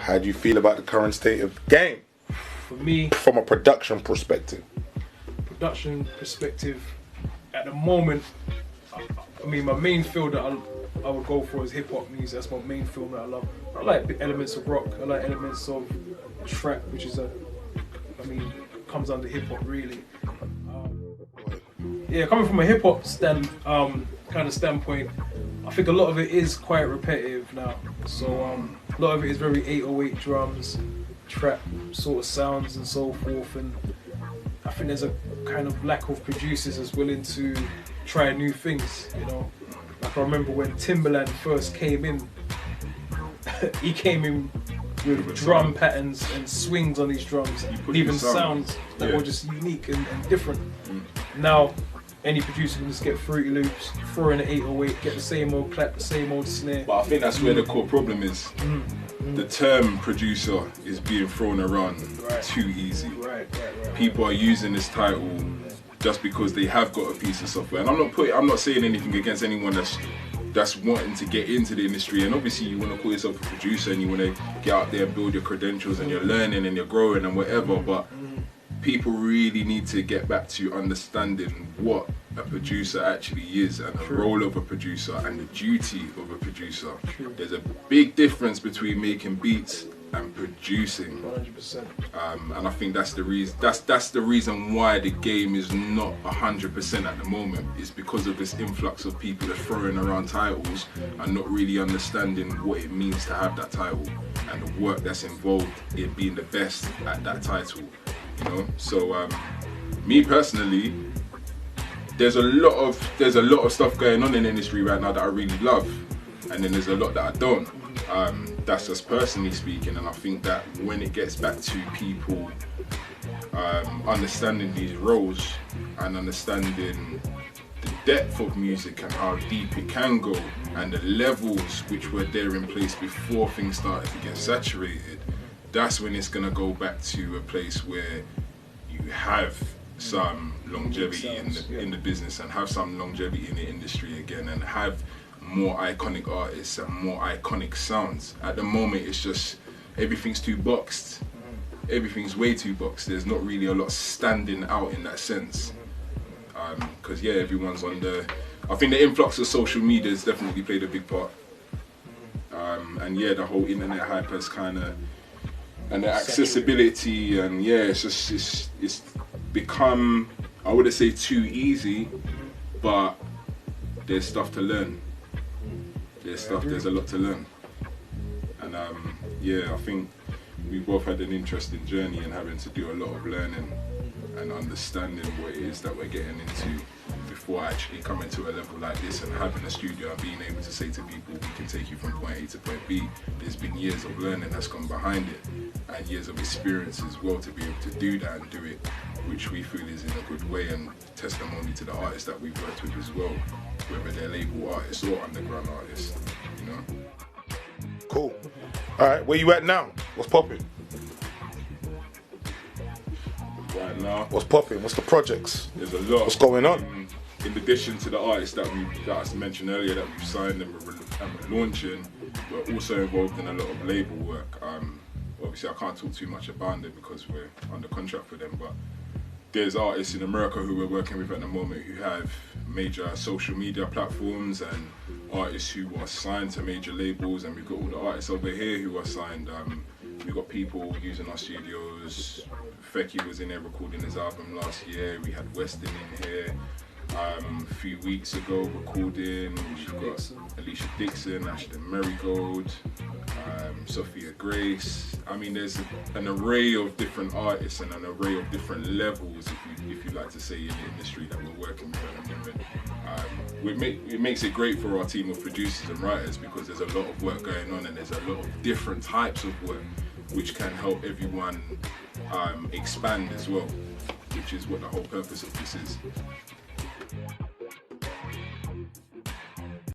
How do you feel about the current state of the game? For me, from a production perspective. At the moment, I mean, my main field that I would go for is hip hop music. That's my main field that I love. I like elements of rock. I like elements of trap, which is comes under hip hop really. Coming from a hip hop kind of standpoint, I think a lot of it is quite repetitive now. So a lot of it is very 808 drums, trap sort of sounds and so forth, and I think there's a kind of lack of producers as willing to try new things, you know. Like I remember when Timbaland first came in, he came in with drum patterns and swings on these drums, and even sounds that were just unique and different. Now, any producer can just get Fruity Loops, throw in an 808, get the same old clap, the same old snare. But I think that's where the core problem is. The term producer is being thrown around too easy. People are using this title just because they have got a piece of software. And I'm not saying anything against anyone that's wanting to get into the industry. And obviously you want to call yourself a producer and you want to get out there and build your credentials and you're learning and you're growing and whatever. But people really need to get back to understanding what a producer actually is and the role of a producer and the duty of a producer. There's a big difference between making beats and producing. 100%. And I think that's the reason. That's the reason why the game is not 100% at the moment. It's because of this influx of people that are throwing around titles and not really understanding what it means to have that title and the work that's involved in being the best at that title. You know, so me personally, there's a lot of stuff going on in the industry right now that I really love, and then there's a lot that I don't. That's just personally speaking, and I think that when it gets back to people understanding these roles and understanding the depth of music and how deep it can go, and the levels which were there in place before things started to get saturated, that's when it's gonna go back to a place where you have some longevity in the business and have some longevity in the industry again and have more iconic artists and more iconic sounds. At the moment it's just everything's too boxed. Everything's way too boxed. There's not really a lot standing out in that sense. Because everyone's on I think the influx of social media has definitely played a big part. And the whole internet hype has kind of, and the accessibility, and it's become, I wouldn't say too easy, but there's stuff to learn. There's a lot to learn. And I think we both had an interesting journey and having to do a lot of learning and understanding what it is that we're getting into before actually coming to a level like this and having a studio and being able to say to people, we can take you from point A to point B. There's been years of learning that's gone behind it and years of experience as well to be able to do that and do it, which we feel is in a good way, and testimony to the artists that we've worked with as well, whether they're label artists or underground artists, you know. Cool. All right, where you at now? What's popping? Right now, what's popping? What's the projects? There's a lot. What's going on? In addition to the artists that I mentioned earlier that we've signed and we're launching, we're also involved in a lot of label work. Obviously I can't talk too much about it because we're under contract for them, but there's artists in America who we're working with at the moment who have major social media platforms, and artists who are signed to major labels, and we've got all the artists over here who are signed. We've got people using our studios. Fecky was in there recording his album last year. We had Weston in here a few weeks ago recording. We've got Alicia Dixon, Ashton Marigold, Sophia Grace. I mean, there's an array of different artists and an array of different levels, if you like to say, in the industry that we're working with at the moment. It makes it great for our team of producers and writers because there's a lot of work going on and there's a lot of different types of work which can help everyone expand as well, which is what the whole purpose of this is.